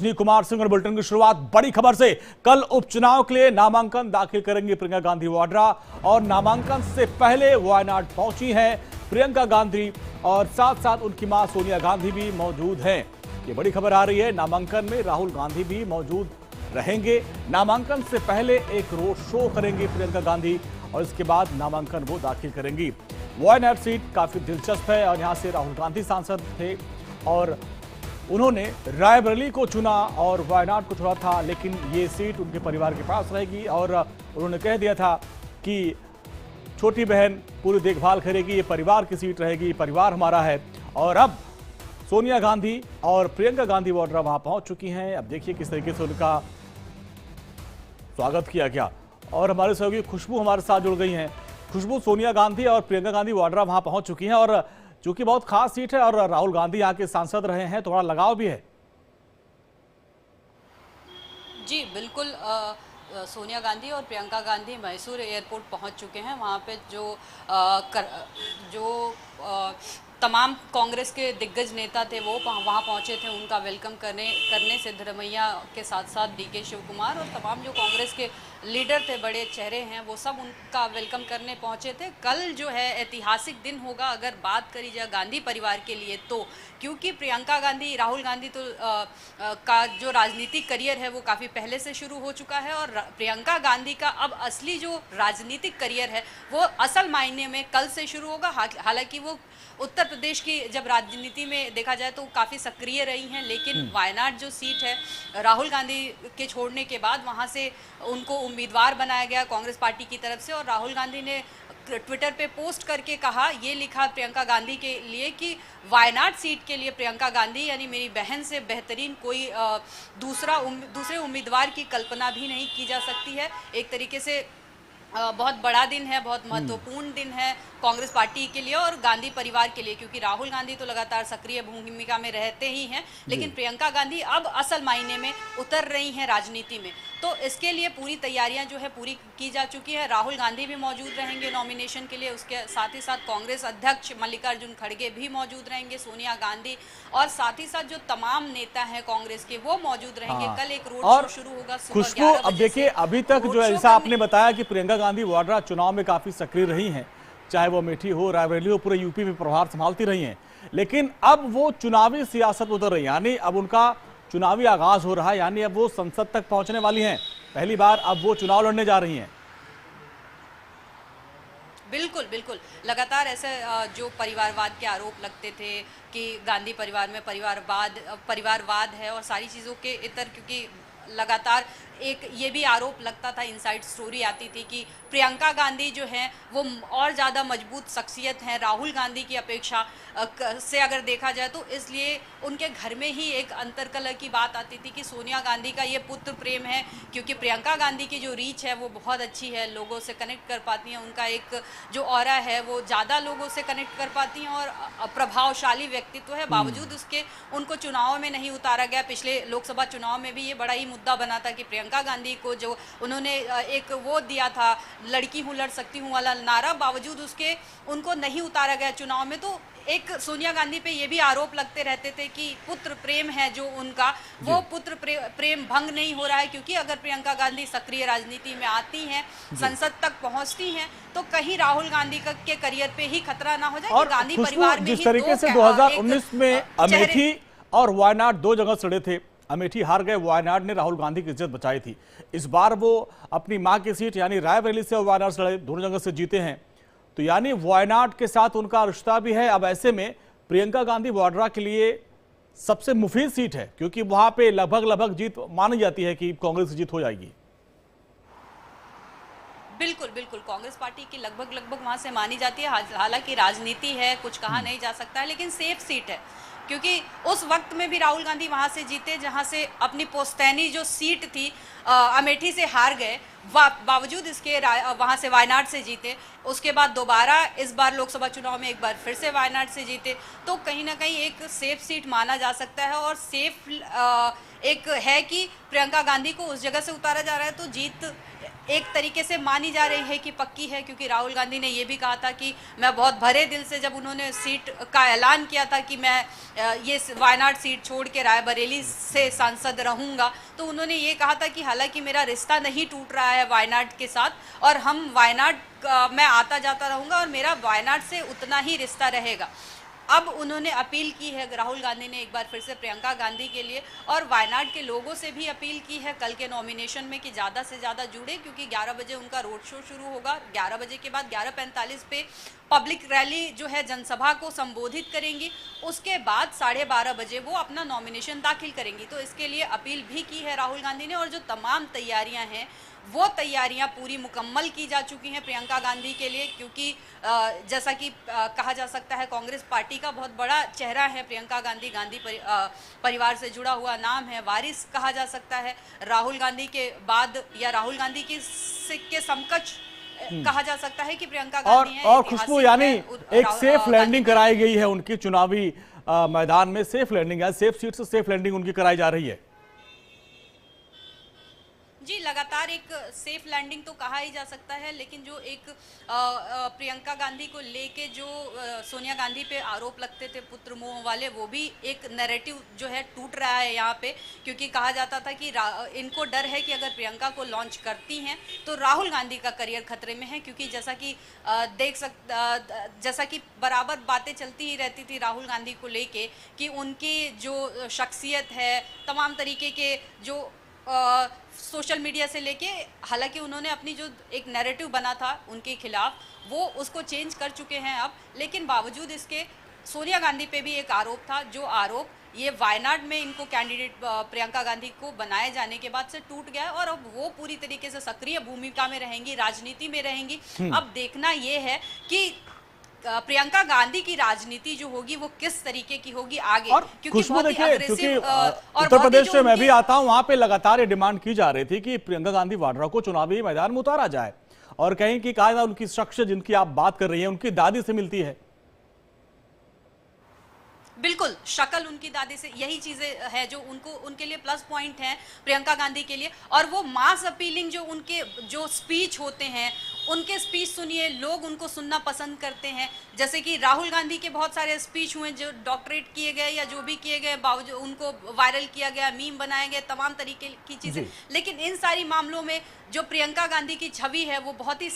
कुमार सिंह और बुलेटिन की शुरुआत बड़ी खबर से। कल उपचुनाव के लिए नामांकन दाखिल करेंगी प्रियंका गांधी वाड्रा और नामांकन से पहले वायनाड पहुंची हैं प्रियंका गांधी और साथ साथ उनकी मां सोनिया गांधी भी मौजूद हैं। ये बड़ी खबर आ रही है। नामांकन में राहुल गांधी भी मौजूद रहेंगे। नामांकन से पहले एक रोड शो करेंगी प्रियंका गांधी और इसके बाद नामांकन वो दाखिल करेंगी। वायनाड सीट काफी दिलचस्प है और यहां से राहुल गांधी सांसद थे और उन्होंने रायबरेली को चुना और वायनाड को छोड़ा था, लेकिन ये सीट उनके परिवार के पास रहेगी और उन्होंने कह दिया था कि छोटी बहन पूरी देखभाल करेगी, ये परिवार की सीट रहेगी, परिवार हमारा है। और अब सोनिया गांधी और प्रियंका गांधी वाड्रा वहां पहुंच चुकी हैं। अब देखिए किस तरीके से उनका स्वागत किया गया। और हमारे सहयोगी खुशबू हमारे साथ जुड़ गई हैं। खुशबू, सोनिया गांधी और प्रियंका गांधी वाड्रा वहां पहुंच चुकी हैं और चूंकि बहुत खास सीट है और राहुल गांधी यहाँ के सांसद रहे हैं, थोड़ा लगाव भी है। जी बिल्कुल। सोनिया गांधी और प्रियंका गांधी मैसूर एयरपोर्ट पहुंच चुके हैं। वहाँ पे तमाम कांग्रेस के दिग्गज नेता थे वो वहाँ पहुँचे थे। उनका वेलकम करने सिद्धरमैया के साथ साथ डीके शिव कुमार और तमाम जो कांग्रेस के लीडर थे, बड़े चेहरे हैं, वो सब उनका वेलकम करने पहुँचे थे। कल जो है ऐतिहासिक दिन होगा अगर बात करी जाए गांधी परिवार के लिए तो, क्योंकि प्रियंका गांधी, राहुल गांधी तो का जो राजनीतिक करियर है वो काफ़ी पहले से शुरू हो चुका है और प्रियंका गांधी का अब असली जो राजनीतिक करियर है वो असल मायने में कल से शुरू होगा। हालांकि वो उत्तर प्रदेश की जब राजनीति में देखा जाए तो काफ़ी सक्रिय रही हैं, लेकिन वायनाड जो सीट है राहुल गांधी के छोड़ने के बाद वहां से उनको उम्मीदवार बनाया गया कांग्रेस पार्टी की तरफ से। और राहुल गांधी ने ट्विटर पे पोस्ट करके कहा, ये लिखा प्रियंका गांधी के लिए कि वायनाड सीट के लिए प्रियंका गांधी यानी मेरी बहन से बेहतरीन कोई दूसरे उम्मीदवार की कल्पना भी नहीं की जा सकती है। एक तरीके से बहुत बड़ा दिन है, बहुत महत्वपूर्ण दिन है कांग्रेस पार्टी के लिए और गांधी परिवार के लिए, क्योंकि राहुल गांधी तो लगातार सक्रिय भूमिका में रहते ही हैं, लेकिन प्रियंका गांधी अब असल मायने में उतर रही हैं राजनीति में। तो इसके लिए पूरी तैयारियां जो है पूरी की जा चुकी है। राहुल गांधी भी मौजूद रहेंगे नॉमिनेशन के लिए, उसके साथ ही साथ कांग्रेस अध्यक्ष मल्लिकार्जुन खड़गे भी मौजूद रहेंगे, सोनिया गांधी और साथ ही साथ जो तमाम नेता हैं कांग्रेस के वो मौजूद रहेंगे। कल एक रोड शो शुरू होगा सुबह 11 बजे। अब देखिए अभी तक जो है, जैसा आपने बताया कि प्रियंका गांधी वाड्रा चुनाव में काफी सक्रिय रही हैं, चाहे वो अमेठी हो, रायबरेली हो, पूरे यूपी में प्रभार संभालती रही हैं, लेकिन अब वो चुनावी सियासत उतर रही है, यानी अब उनका चुनावी आगाज हो रहा है, यानी अब वो संसद तक पहुंचने वाली हैं। पहली बार अब वो चुनाव लड़ने जा रही हैं। बिल्कुल बिल्कुल। लगातार ऐसे जो परिवारवाद के आरोप लगते थे कि गांधी परिवार में परिवारवाद है और सारी चीज़ों के इतर, क्योंकि लगातार एक ये भी आरोप लगता था, इनसाइड स्टोरी आती थी कि प्रियंका गांधी जो हैं वो और ज़्यादा मजबूत शख्सियत हैं राहुल गांधी की अपेक्षा से अगर देखा जाए, तो इसलिए उनके घर में ही एक अंतर्कलह की बात आती थी कि सोनिया गांधी का ये पुत्र प्रेम है, क्योंकि प्रियंका गांधी की जो रीच है वो बहुत अच्छी है, लोगों से कनेक्ट कर पाती हैं, उनका एक जो ऑरा है वो ज़्यादा लोगों से कनेक्ट कर पाती हैं और प्रभावशाली व्यक्तित्व है। बावजूद उसके उनको चुनाव में नहीं उतारा गया। पिछले लोकसभा चुनाव में भी ये बड़ा ही मुद्दा बना था कि प्रियंका गांधी को जो उन्होंने एक वो दिया था, लड़की हूँ लड़ सकती हूँ वाला नारा, बावजूद उसके उनको नहीं उतारा गया चुनाव में। तो एक सोनिया गांधी पे ये भी आरोप लगते रहते थे कि पुत्र प्रेम है जो उनका, वो पुत्र प्रेम भंग नहीं हो रहा है, क्योंकि अगर प्रियंका गांधी सक्रिय राजनीति में आती हैं, संसद तक पहुंचती हैं, तो कहीं राहुल गांधी के करियर पे ही खतरा ना हो जाए। और गांधी परिवार में जिस तरीके से 2019 में अमेठी और वायनाड दो जगह लड़े थे, अमेठी हार गए, वायनाड ने राहुल गांधी की इज्जत बचाई थी। इस बार वो अपनी मां की सीट यानी रायबरेली से वायनाड से लड़े, दोनों जगह से जीते हैं, तो यानी वायनाड के साथ उनका रिश्ता भी है। अब ऐसे में प्रियंका गांधी वाड्रा के लिए सबसे मुफीद सीट है, क्योंकि वहां पे लगभग जीत मानी जाती है कि कांग्रेस की जीत हो जाएगी। बिल्कुल बिल्कुल, कांग्रेस पार्टी की लगभग वहां से मानी जाती है। हालांकि राजनीति है, कुछ कहा नहीं जा सकता है, लेकिन सेफ सीट है, क्योंकि उस वक्त में भी राहुल गांधी वहां से जीते जहां से अपनी पोस्तैनी जो सीट थी अमेठी से हार गए, बावजूद इसके वहां से वायनाड से जीते। उसके बाद दोबारा इस बार लोकसभा चुनाव में एक बार फिर से वायनाड से जीते, तो कहीं ना कहीं एक सेफ सीट माना जा सकता है। और सेफ एक है कि प्रियंका गांधी को उस जगह से उतारा जा रहा है, तो जीत एक तरीके से मानी जा रही है कि पक्की है, क्योंकि राहुल गांधी ने ये भी कहा था कि मैं बहुत भरे दिल से, जब उन्होंने सीट का ऐलान किया था कि मैं ये वायनाड सीट छोड़ के रायबरेली से सांसद रहूंगा, तो उन्होंने ये कहा था कि हालांकि मेरा रिश्ता नहीं टूट रहा है वायनाड के साथ और हम वायनाड मैं आता जाता रहूंगा और मेरा वायनाड से उतना ही रिश्ता रहेगा। अब उन्होंने अपील की है, राहुल गांधी ने एक बार फिर से प्रियंका गांधी के लिए और वायनाड के लोगों से भी अपील की है कल के नॉमिनेशन में कि ज़्यादा से ज़्यादा जुड़े, क्योंकि 11 बजे उनका रोड शो शुरू होगा। 11 बजे के बाद 11:45 पे पब्लिक रैली जो है जनसभा को संबोधित करेंगी, उसके बाद 12:30 बजे वो अपना नॉमिनेशन दाखिल करेंगी। तो इसके लिए अपील भी की है राहुल गांधी ने और जो तमाम तैयारियां हैं वो तैयारियां पूरी मुकम्मल की जा चुकी हैं प्रियंका गांधी के लिए, क्योंकि जैसा कि कहा जा सकता है कांग्रेस पार्टी का बहुत बड़ा चेहरा है प्रियंका गांधी। परिवार से जुड़ा हुआ नाम है, वारिस कहा जा सकता है। राहुल गांधी के बाद या राहुल गांधी के समकक्ष कहा जा सकता है कि प्रियंका गांधी हैं। और खुशबू, यानी एक सेफ लैंडिंग कराई गई है उनकी चुनावी मैदान में, सेफ लैंडिंग है, सेफ सीट से सेफ लैंडिंग उनकी कराई जा रही है। जी, लगातार एक सेफ लैंडिंग तो कहा ही जा सकता है, लेकिन जो एक प्रियंका गांधी को लेके जो सोनिया गांधी पे आरोप लगते थे पुत्र मोह वाले, वो भी एक नैरेटिव जो है टूट रहा है यहाँ पे, क्योंकि कहा जाता था कि इनको डर है कि अगर प्रियंका को लॉन्च करती हैं तो राहुल गांधी का करियर खतरे में है, क्योंकि जैसा कि बराबर बातें चलती ही रहती थी राहुल गांधी को लेके कि उनकी जो शख्सियत है, तमाम तरीके के जो सोशल मीडिया से लेके, हालांकि उन्होंने अपनी जो एक नैरेटिव बना था उनके खिलाफ वो उसको चेंज कर चुके हैं अब, लेकिन बावजूद इसके सोनिया गांधी पे भी एक आरोप था, जो आरोप ये वायनाड में इनको कैंडिडेट प्रियंका गांधी को बनाए जाने के बाद से टूट गया और अब वो पूरी तरीके से सक्रिय भूमिका में रहेंगी, राजनीति में रहेंगी। अब देखना ये है कि प्रियंका गांधी की राजनीति जो होगी वो किस तरीके की होगी आगे। और खुशबू देखिए, क्योंकि उत्तर प्रदेश से मैं भी आता हूं, वहां पे लगातार ये डिमांड की जा रही थी कि प्रियंका गांधी वाड्रा को चुनावी मैदान में उतारा जाए, और कहीं की कहा उनकी शख्स जिनकी आप बात कर रही हैं उनकी दादी से मिलती है। बिल्कुल, शक्ल उनकी दादी से, यही चीजें है जो उनके लिए प्लस पॉइंट है प्रियंका गांधी के लिए। और वो मास अपीलिंग जो उनके जो स्पीच होते हैं, उनके स्पीच सुनिए, लोग उनको सुनना पसंद करते हैं। जैसे कि राहुल गांधी के बहुत सारे स्पीच हुए जो डॉक्टरेट किए गए या जो भी किए गए, बावजूद उनको वायरल किया गया, मीम बनाए गए, तमाम तरीके की चीजें। लेकिन इन सारी मामलों में जो प्रियंका गांधी की छवि है वो बहुत ही